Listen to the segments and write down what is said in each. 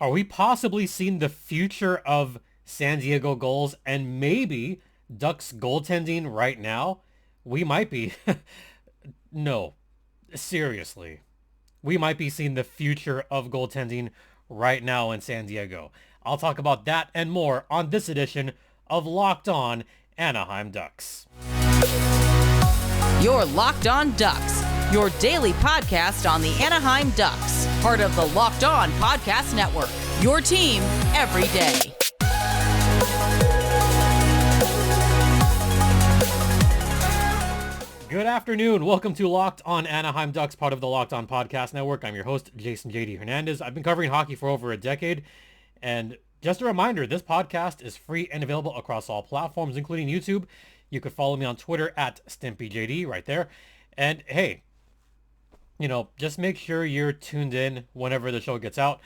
Are we possibly seeing the future of San Diego Gulls and maybe Ducks goaltending right now? We might be. No, seriously. We might be seeing the future of goaltending right now in San Diego. I'll talk about that and more on this edition of Locked On Anaheim Ducks. You're Locked On Ducks, your daily podcast on the Anaheim Ducks, part of the Locked On Podcast Network, your team every day. Good afternoon. Welcome to Locked On Anaheim Ducks, part of the Locked On Podcast Network. I'm your host, Jason J.D. Hernandez. I've been covering hockey for over a decade, and just a reminder, this podcast is free and available across all platforms, including YouTube. You could follow me on Twitter at StimpyJD right there. And hey, just make sure you're tuned in whenever the show gets out.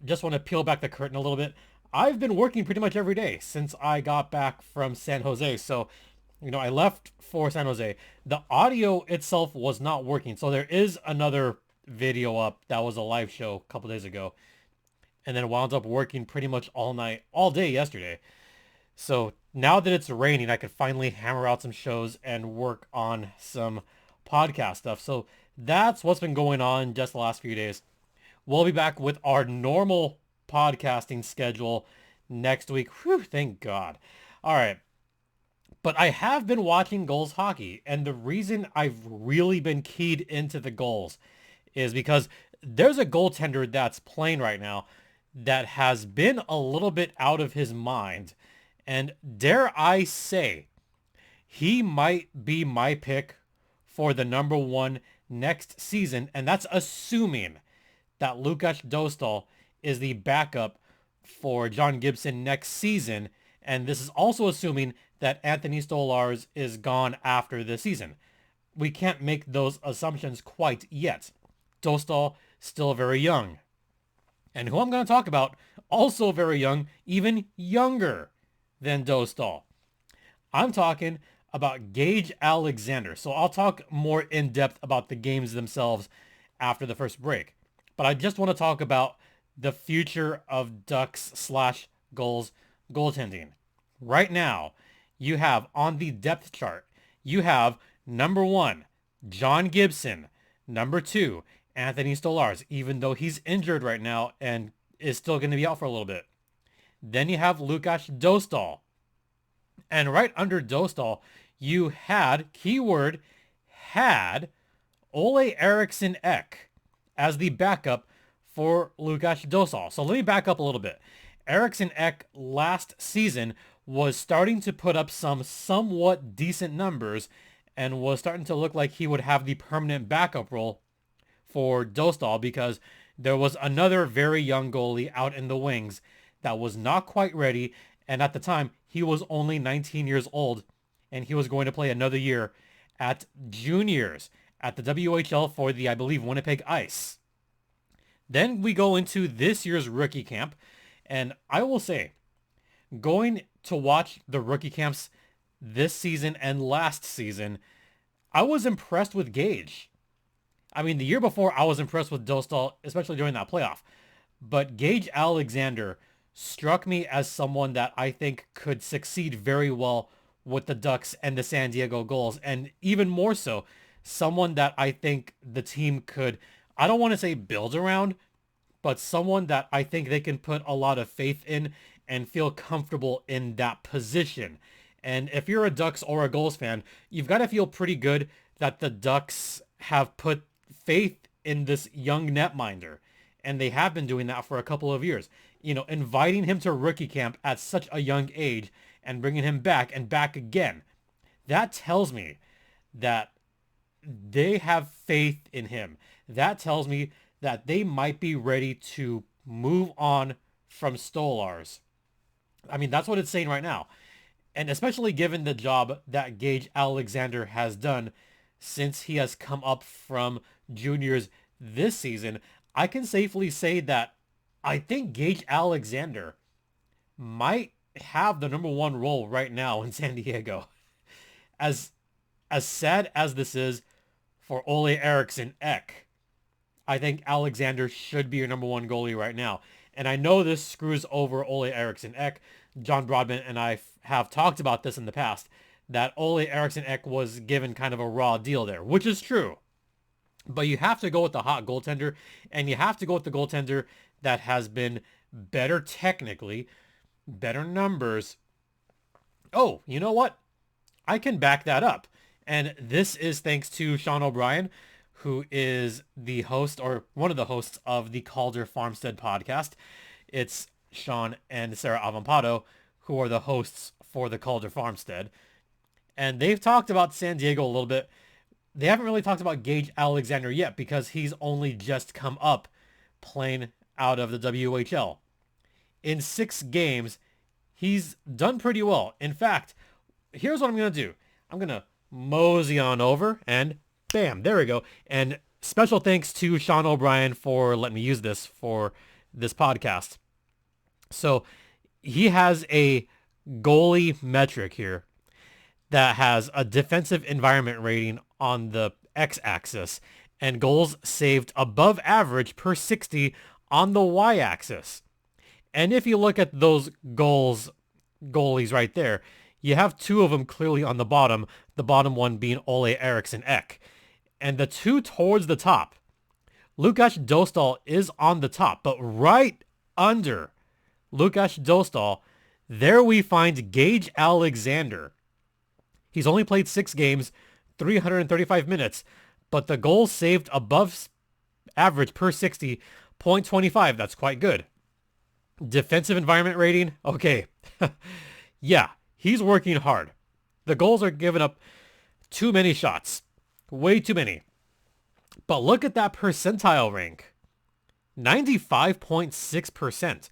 Just want to peel back the curtain a little bit. I've been working pretty much every day since I got back from San Jose. So, I left for San Jose. The audio itself was not working. So there is another video up that was a live show a couple days ago. And then wound up working pretty much all day yesterday. So now that it's raining, I could finally hammer out some shows and work on some podcast stuff. So that's what's been going on just the last few days. We'll be back with our normal podcasting schedule next week. Whew, thank God. All right. But I have been watching Gulls hockey, and the reason I've really been keyed into the Gulls is because there's a goaltender that's playing right now that has been a little bit out of his mind. And dare I say, he might be my pick for the number one next season. And that's assuming that Lukas Dostal is the backup for John Gibson next season. And this is also assuming that Anthony Stolarz is gone after the season. We can't make those assumptions quite yet. Dostal still very young. And who I'm going to talk about, also very young, even younger than Dostal. I'm talking about Gage Alexander. So I'll talk more in depth about the games themselves after the first break. But I just want to talk about the future of Ducks/Gulls goaltending. Right now, you have on the depth chart, you have number 1, John Gibson. Number 2, Anthony Stolarz, even though he's injured right now and is still going to be out for a little bit. Then you have Lukas Dostal. And right under Dostal, you had, keyword, had Olle Eriksson Ek as the backup for Lukas Dostal. So let me back up a little bit. Eriksson Ek last season was starting to put up some somewhat decent numbers and was starting to look like he would have the permanent backup role for Dostal because there was another very young goalie out in the wings that was not quite ready. And at the time, he was only 19 years old and he was going to play another year at juniors at the WHL for the, I believe, Winnipeg Ice. Then we go into this year's rookie camp. And I will say, going to watch the rookie camps this season and last season, I was impressed with Gage. I mean, the year before, I was impressed with Dostal, especially during that playoff. But Gage Alexander struck me as someone that I think could succeed very well with the Ducks and the San Diego Gulls. And even more so, someone that I think the team could, I don't want to say build around, but someone that I think they can put a lot of faith in and feel comfortable in that position. And if you're a Ducks or a Gulls fan, you've got to feel pretty good that the Ducks have put faith in this young netminder. And they have been doing that for a couple of years. Inviting him to rookie camp at such a young age and bringing him back and back again. That tells me that they have faith in him. That tells me that they might be ready to move on from Stolarz. I mean, that's what it's saying right now. And especially given the job that Gage Alexander has done since he has come up from juniors this season, I can safely say that I think Gage Alexander might have the number one role right now in San Diego. As sad as this is for Olle Eriksson Ek, I think Alexander should be your number one goalie right now. And I know this screws over Olle Eriksson Ek. John Broadman and I have talked about this in the past, that Olle Eriksson Ek was given kind of a raw deal there, which is true. But you have to go with the hot goaltender, and you have to go with the goaltender that has been better technically, better numbers. Oh, you know what? I can back that up. And this is thanks to Sean O'Brien, who is the host, or one of the hosts of the Calder Farmstead podcast. It's Sean and Sarah Avampado, who are the hosts for the Calder Farmstead. And they've talked about San Diego a little bit. They haven't really talked about Gage Alexander yet because he's only just come up playing out of the WHL. In 6 games, he's done pretty well. In fact, here's what I'm going to do. I'm going to mosey on over and bam, there we go. And special thanks to Sean O'Brien for letting me use this for this podcast. So he has a goalie metric here that has a defensive environment rating on the x-axis and goals saved above average per 60 on the y-axis. And if you look at those goalies right there, you have 2 of them clearly on the bottom one being Olle Eriksson Ek. And the 2 towards the top, Lukas Dostal is on the top, but right under Lukas Dostal, there we find Gage Alexander. He's only played 6 games, 335 minutes, but the goals saved above average per 60, 0.25. That's quite good. Defensive environment rating, okay. Yeah, he's working hard. The goals are giving up too many shots. Way too many. But look at that percentile rank. 95.6%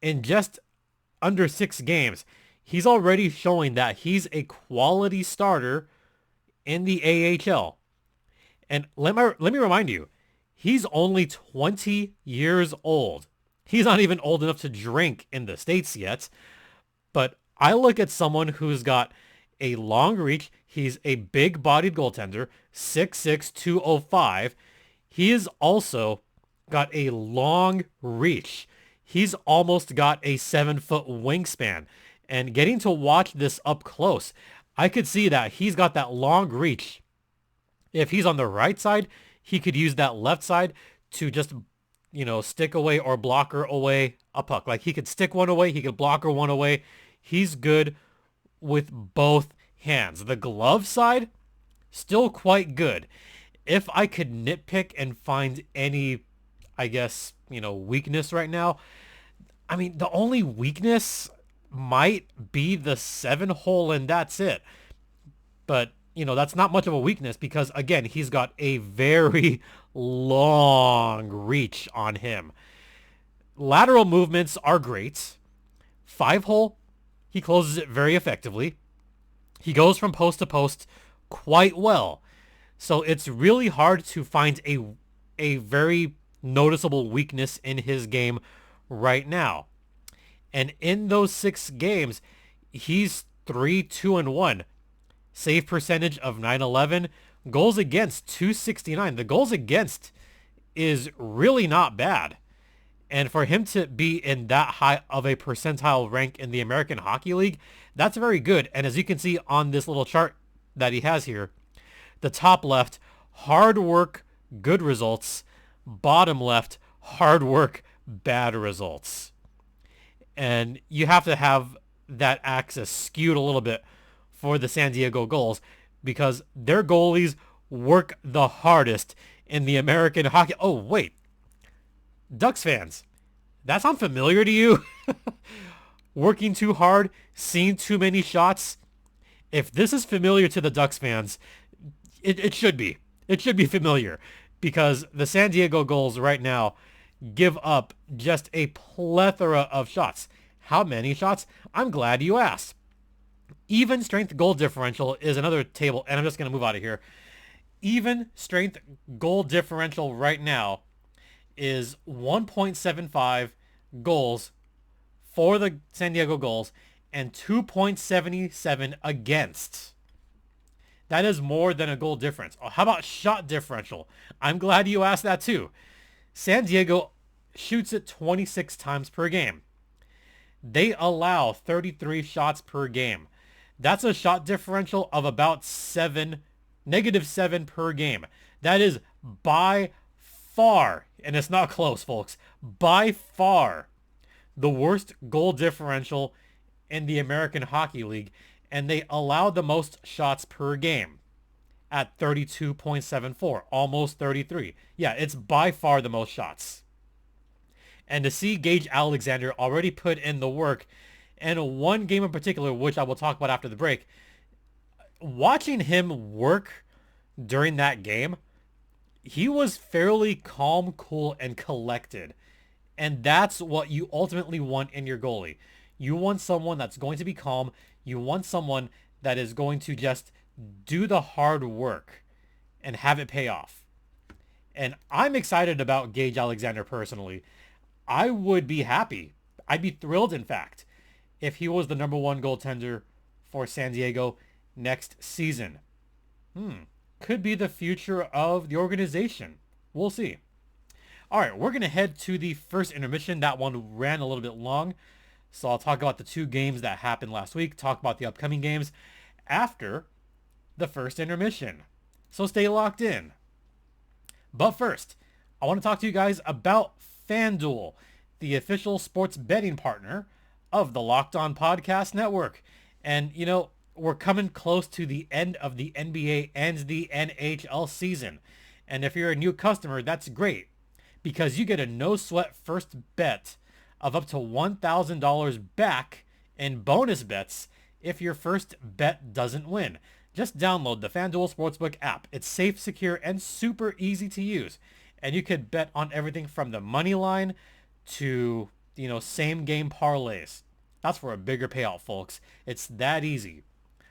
in just under 6 games. He's already showing that he's a quality starter in the AHL. And let me remind you, he's only 20 years old. He's not even old enough to drink in the States yet. But I look at someone who's got a long reach. He's a big-bodied goaltender, 6'6", 205. He has also got a long reach. He's almost got a 7-foot wingspan. And getting to watch this up close, I could see that he's got that long reach. If he's on the right side, he could use that left side to just, stick away or blocker away a puck. Like he could stick one away, he could blocker one away. He's good with both hands. The glove side, still quite good. If I could nitpick and find any, weakness right now, the only weakness might be the 7-hole and that's it. But, that's not much of a weakness because, again, he's got a very long reach on him. Lateral movements are great. 5-hole, he closes it very effectively. He goes from post to post quite well. So it's really hard to find a very noticeable weakness in his game right now. And in those 6 games, he's 3-2-1. Save percentage of .911. Goals against 269. The goals against is really not bad. And for him to be in that high of a percentile rank in the American Hockey League, that's very good. And as you can see on this little chart that he has here, the top left, hard work, good results. Bottom left, hard work, bad results. And you have to have that axis skewed a little bit for the San Diego Gulls because their goalies work the hardest in the American Hockey. Oh, wait. Ducks fans, that sound familiar to you? Working too hard, seeing too many shots. If this is familiar to the Ducks fans, it should be. It should be familiar because the San Diego Gulls right now give up just a plethora of shots. How many shots? I'm glad you asked. Even strength goal differential is another table, and I'm just going to move out of here. Even strength goal differential right now is 1.75 goals for the San Diego Gulls and 2.77 against. That is more than a goal difference. Oh, how about shot differential? I'm glad you asked that too. San Diego shoots it 26 times per game. They allow 33 shots per game. That's a shot differential of about -7 per game. That is by far, and it's not close, folks, by far the worst goal differential in the American Hockey League, and they allow the most shots per game at 32.74, almost 33. Yeah, it's by far the most shots. And to see Gage Alexander already put in the work, and one game in particular, which I will talk about after the break, watching him work during that game, he was fairly calm, cool, and collected. And that's what you ultimately want in your goalie. You want someone that's going to be calm. You want someone that is going to just do the hard work and have it pay off. And I'm excited about Gage Alexander personally. I would be happy. I'd be thrilled, in fact, if he was the #1 goaltender for San Diego next season. Could be the future of the organization. We'll see. All right, we're going to head to the first intermission. That one ran a little bit long. So I'll talk about the 2 games that happened last week, talk about the upcoming games after the first intermission. So stay locked in. But first, I want to talk to you guys about FanDuel, the official sports betting partner of the Locked On Podcast Network. And, you know, we're coming close to the end of the NBA and the NHL season. And if you're a new customer, that's great, because you get a no-sweat first bet of up to $1,000 back in bonus bets if your first bet doesn't win. Just download the FanDuel Sportsbook app. It's safe, secure, and super easy to use. And you could bet on everything from the money line to, same game parlays. That's for a bigger payout, folks. It's that easy.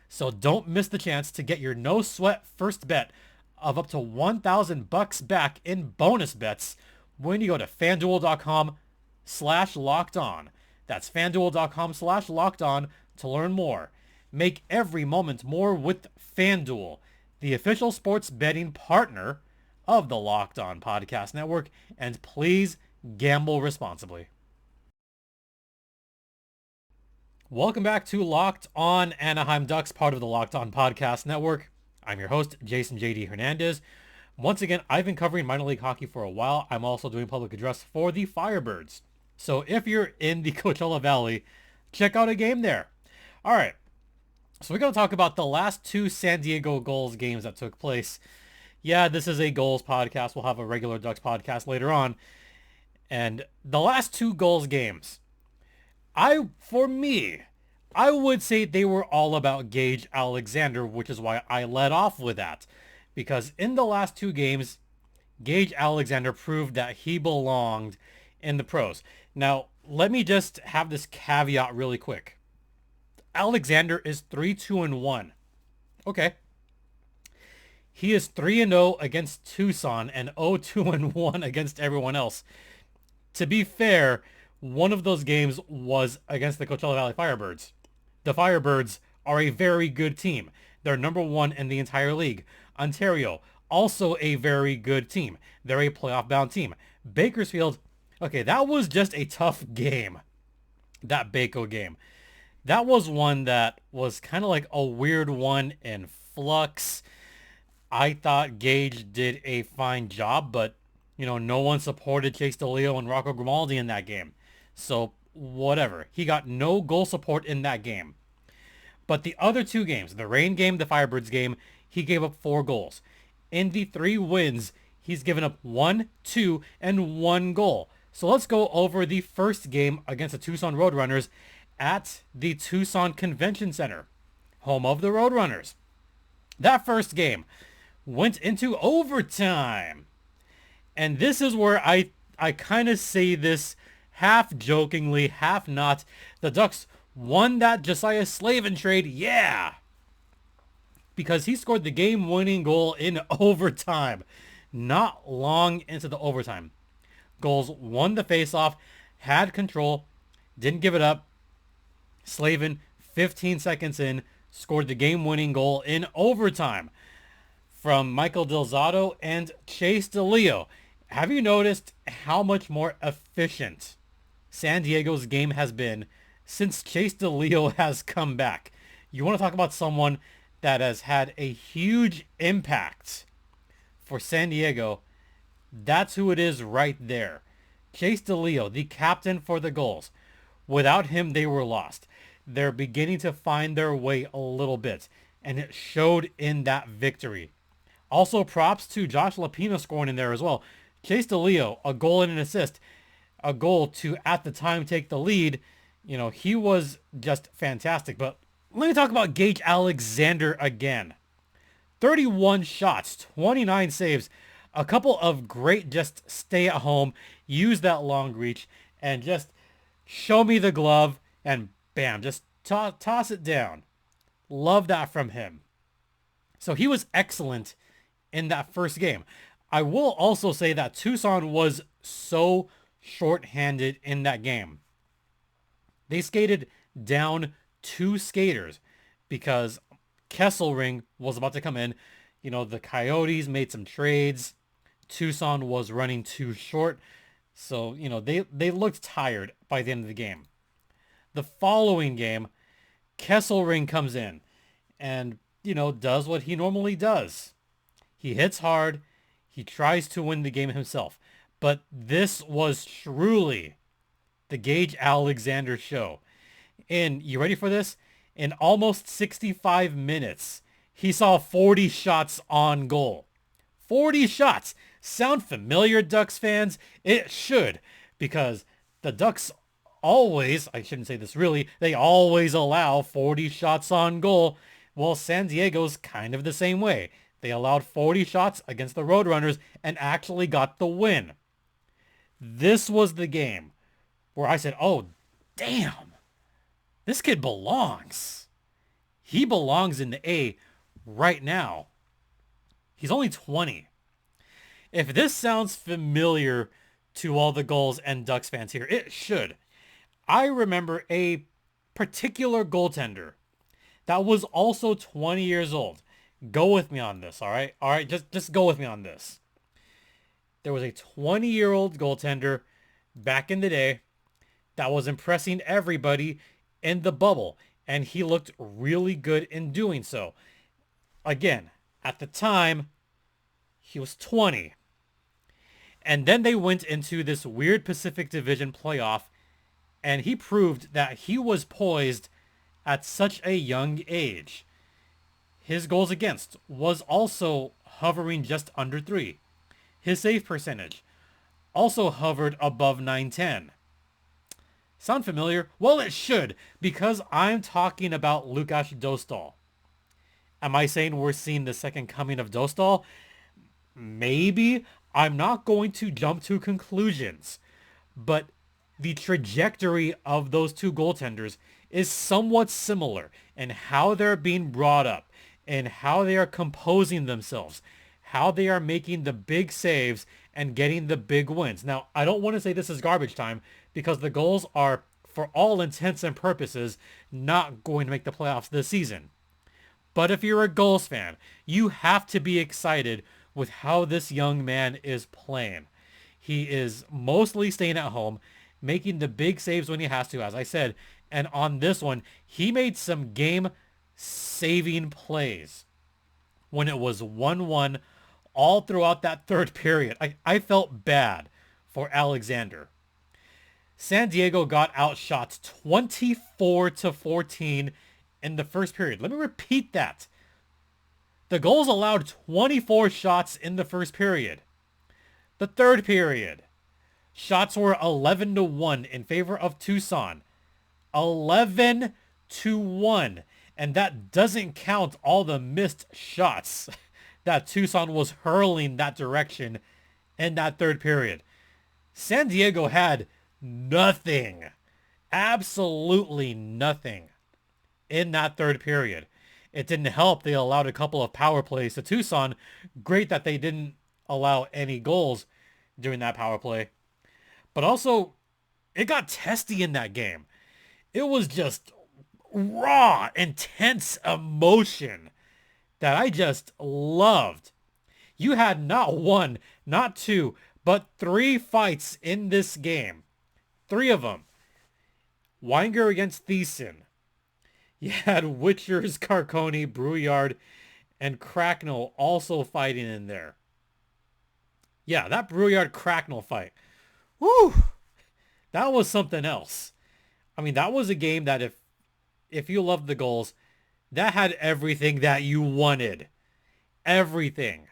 So don't miss the chance to get your no-sweat first bet of up to $1,000 back in bonus bets when you go to FanDuel.com/lockedon. That's FanDuel.com/lockedon to learn more. Make every moment more with FanDuel, the official sports betting partner of the Locked On Podcast Network, and please gamble responsibly. Welcome back to Locked On Anaheim Ducks, part of the Locked On Podcast Network. I'm your host, Jason J.D. Hernandez. Once again, I've been covering minor league hockey for a while. I'm also doing public address for the Firebirds. So if you're in the Coachella Valley, check out a game there. All right. So we're going to talk about the last 2 San Diego Gulls games that took place. Yeah, this is a Gulls podcast. We'll have a regular Ducks podcast later on. And the last 2 Gulls games, I would say they were all about Gage Alexander, which is why I led off with that. Because in the last 2 games, Gage Alexander proved that he belonged in the pros. Now, let me just have this caveat really quick. Alexander is 3-2-1. Okay. He is 3-0 against Tucson and 0-2-1 against everyone else. To be fair, one of those games was against the Coachella Valley Firebirds. The Firebirds are a very good team. They're #1 in the entire league. Ontario, also a very good team. They're a playoff-bound team. Bakersfield, okay, that was just a tough game. That Baco game. That was one that was kind of like a weird one in flux. I thought Gage did a fine job, but, no one supported Chase DeLeo and Rocco Grimaldi in that game. So, whatever. He got no goal support in that game. But the other 2 games, the Reign game, the Firebirds game, he gave up 4 goals. In the 3 wins, he's given up 1, 2, and 1 goal. So let's go over the first game against the Tucson Roadrunners at the Tucson Convention Center, home of the Roadrunners. That first game went into overtime. And this is where I kind of say this half jokingly, half not. The Ducks won that Josiah Slavin trade, yeah! Because he scored the game-winning goal in overtime, not long into the overtime. Gulls won the faceoff, had control, didn't give it up. Slavin, 15 seconds in, scored the game-winning goal in overtime from Michael Delzato and Chase DeLeo. Have you noticed how much more efficient San Diego's game has been since Chase DeLeo has come back? You want to talk about someone that has had a huge impact for San Diego? That's who it is right there. Chase DeLeo, the captain for the Gulls. Without him, they were lost. They're beginning to find their way a little bit, and it showed in that victory. Also, props to Josh Lapina scoring in there as well. Chase DeLeo, a goal and an assist, a goal to, at the time, take the lead. You know, he was just fantastic. But let me talk about Gage Alexander again. 31 shots, 29 saves, a couple of great just stay at home, use that long reach, and just show me the glove, and bam, just toss it down. Love that from him. So he was excellent in that first game. I will also say that Tucson was so short-handed in that game. They skated down 2 skaters because Kesselring was about to come in. You know, the Coyotes made some trades. Tucson was running too short. So, you know, they looked tired by the end of the game. The following game, Kesselring comes in and, you know, does what he normally does. He hits hard. He tries to win the game himself. But this was truly the Gage Alexander show. And you ready for this? In almost 65 minutes, he saw 40 shots on goal. 40 shots. Sound familiar, Ducks fans? It should, because the Ducks always, I shouldn't say this really, they always allow 40 shots on goal. Well, San Diego's kind of the same way. They allowed 40 shots against the Roadrunners and actually got the win. This was the game where I said, oh, damn, this kid belongs. He belongs in the A right now. He's only 20. If this sounds familiar to all the Gulls and Ducks fans here, it should. I remember a particular goaltender that was also 20 years old. Go with me on this, all right? All right, just go with me on this. There was a 20-year-old goaltender back in the day that was impressing everybody in the bubble, and he looked really good in doing so. Again, at the time, he was 20. And then they went into this weird Pacific Division playoff, and he proved that he was poised at such a young age. His goals against was also hovering just under 3. His save percentage also hovered above 910. Sound familiar? Well, it should, because I'm talking about Lukas Dostal. Am I saying we're seeing the second coming of Dostal? Maybe. I'm not going to jump to conclusions, but the trajectory of those two goaltenders is somewhat similar in how they're being brought up and how they are composing themselves, how they are making the big saves and getting the big wins. Now, I don't want to say this is garbage time because the Gulls are, for all intents and purposes, not going to make the playoffs this season. But if you're a Gulls fan, you have to be excited with how this young man is playing. He is mostly staying at home, making the big saves when he has to, as I said. And on this one, he made some game-saving plays when it was 1-1 all throughout that third period. I felt bad for Alexander. San Diego got outshot 24-14 in the first period. Let me repeat that. The Gulls allowed 24 shots in the first period. The third period, shots were 11-1 in favor of Tucson. 11-1. And that doesn't count all the missed shots that Tucson was hurling that direction in that third period. San Diego had nothing. Absolutely nothing in that third period. It didn't help they allowed a couple of power plays to Tucson. Great that they didn't allow any goals during that power play. But also, it got testy in that game. It was just raw, intense emotion that I just loved. You had not one, not two, but 3 fights in this game. 3 of them. Weinger against Thiessen. You had Witchers, Carconi, Brouillard, and Cracknell also fighting in there. Yeah, that Brouillard-Cracknell fight. Whew! That was something else. I mean, that was a game that if you loved the Gulls, that had everything that you wanted. Everything.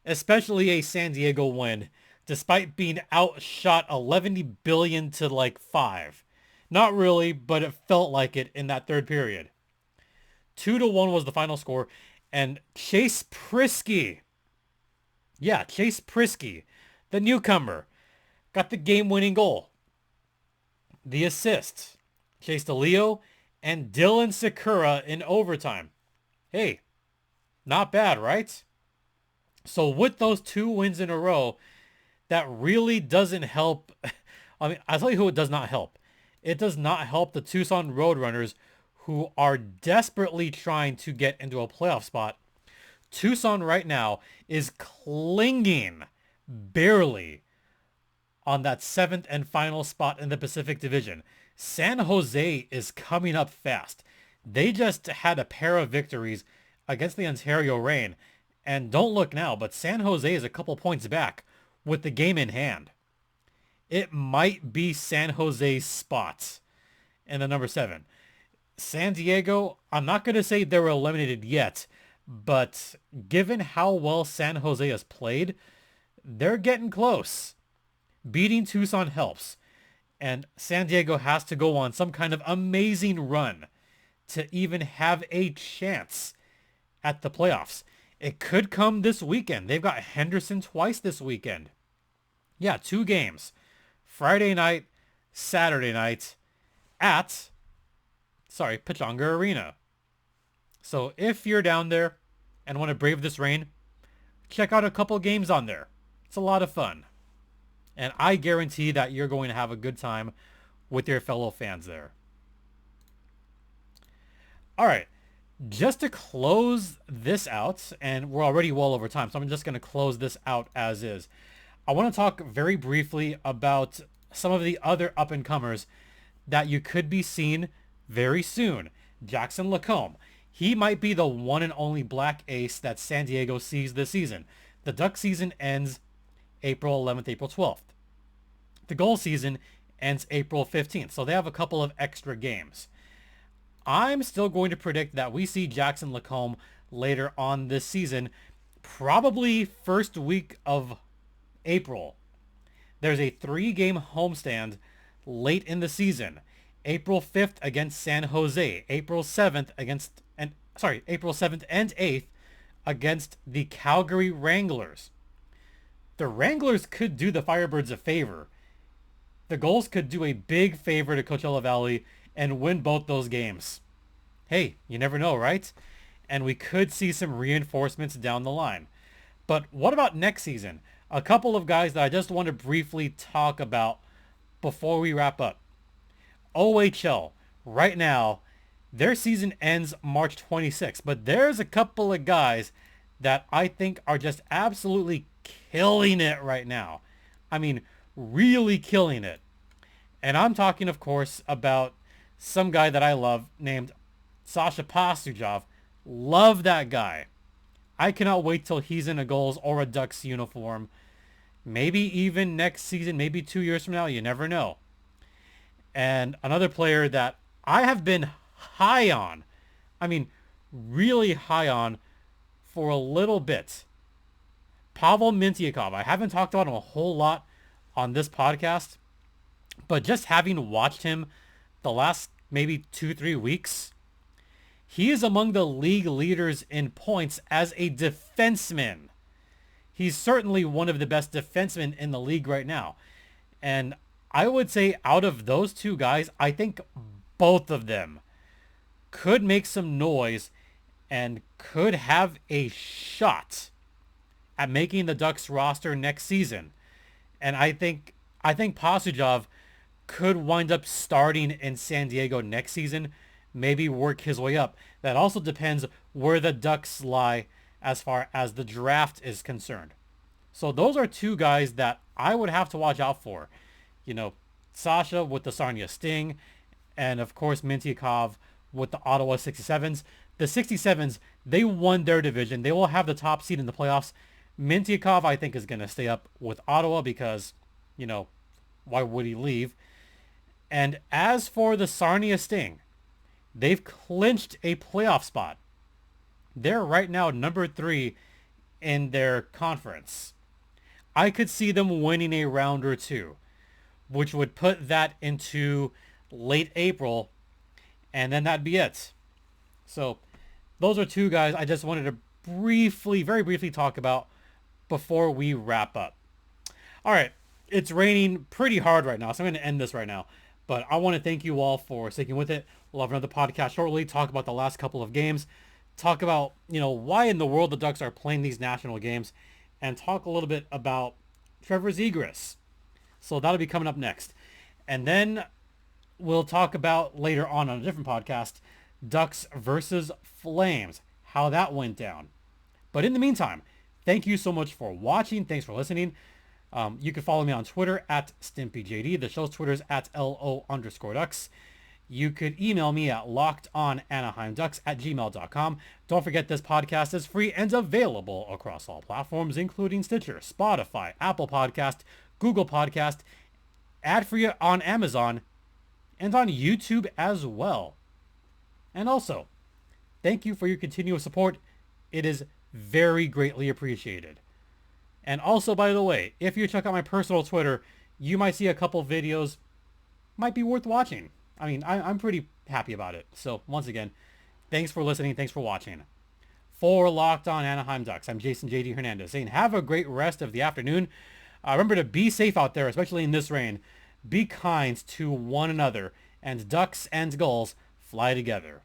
Especially a San Diego win, despite being outshot 11 billion to like 5. Not really, but it felt like it in that third period. 2-1 was the final score, and Chase Prisky, Chase Prisky, the newcomer, got the game-winning goal. The assist, Chase DeLeo and Dylan Sakura in overtime. Hey, not bad, right? So with those 2 wins in a row, that really doesn't help. I mean, I'll tell you who it does not help. It does not help the Tucson Roadrunners, who are desperately trying to get into a playoff spot. Tucson right now is clinging barely on that 7th and final spot in the Pacific Division. San Jose is coming up fast. They just had a pair of victories against the Ontario Reign. And don't look now, but San Jose is a couple points back with the game in hand. It might be San Jose's spot in the number 7. San Diego, I'm not going to say they were eliminated yet, but given how well San Jose has played, they're getting close. Beating Tucson helps, and San Diego has to go on some kind of amazing run to even have a chance at the playoffs. It could come this weekend. They've got Henderson twice this weekend. Yeah, 2 games. Friday night, Saturday night at, Pechanga Arena. So if you're down there and want to brave this rain, check out a couple games on there. It's a lot of fun. And I guarantee that you're going to have a good time with your fellow fans there. All right. Just to close this out, and we're already well over time, so I'm just going to close this out as is. I want to talk very briefly about some of the other up-and-comers that you could be seeing very soon. Jackson Lacombe. He might be the one and only black ace that San Diego sees this season. The Duck season ends April 11th, April 12th. The Gull season ends April 15th, so they have a couple of extra games. I'm still going to predict that we see Jackson Lacombe later on this season, probably first week of April. There's a 3-game homestand late in the season. April 5th against San Jose, April 7th and 8th against the Calgary Wranglers. The Wranglers could do the Firebirds a favor. The Gulls could do a big favor to Coachella Valley and win both those games. Hey, you never know, right? And we could see some reinforcements down the line. But what about next season? A couple of guys that I just want to briefly talk about before we wrap up. OHL, right now, their season ends March 26th, but there's a couple of guys that I think are just absolutely killing it right now. I mean, really killing it. And I'm talking, of course, about some guy that I love named Sasha Pastujov. Love that guy. I cannot wait till he's in a Gulls or a Ducks uniform. Maybe even next season, maybe 2 years from now, you never know. And another player that I have been high on, I mean, really high on for a little bit. Pavel Mintyukov. I haven't talked about him a whole lot on this podcast, but just having watched him the last maybe 2-3 weeks, he is among the league leaders in points as a defenseman. He's certainly one of the best defensemen in the league right now. And I would say out of those 2 guys, I think both of them could make some noise and could have a shot at making the Ducks roster next season. And I think Pastujov could wind up starting in San Diego next season, maybe work his way up. That also depends where the Ducks lie as far as the draft is concerned. So those are two guys that I would have to watch out for. You know, Sasha with the Sarnia Sting, and of course Mintyukov with the Ottawa 67s. The 67s, they won their division. They will have the top seed in the playoffs. Mintyukov, I think, is going to stay up with Ottawa because, you know, why would he leave? And as for the Sarnia Sting, they've clinched a playoff spot. They're right now number 3 in their conference. I could see them winning a round or two, which would put that into late April, and then that'd be it. So those are two guys I just wanted to very briefly talk about before we wrap up. All right, it's raining pretty hard right now, so I'm going to end this right now. But I want to thank you all for sticking with it. We'll have another podcast shortly, talk about the last couple of games, talk about, you know, why in the world the Ducks are playing these national games, and talk a little bit about Trevor Zegras. So that'll be coming up next. And then we'll talk about later on a different podcast, Ducks versus Flames, how that went down. But in the meantime, thank you so much for watching. Thanks for listening. You can follow me on Twitter at StimpyJD. The show's Twitter is at LO_Ducks. You could email me at lockedonanaheimducks@gmail.com. Don't forget this podcast is free and available across all platforms, including Stitcher, Spotify, Apple Podcast, Google Podcast, ad-free on Amazon, and on YouTube as well. And also, thank you for your continuous support. It is very greatly appreciated. And also, by the way, if you check out my personal Twitter, you might see a couple videos might be worth watching. I mean, I'm pretty happy about it. So once again, thanks for listening. Thanks for watching. For Locked On Anaheim Ducks, I'm Jason J.D. Hernandez saying have a great rest of the afternoon. Remember to be safe out there, especially in this rain. Be kind to one another, and Ducks and Gulls fly together.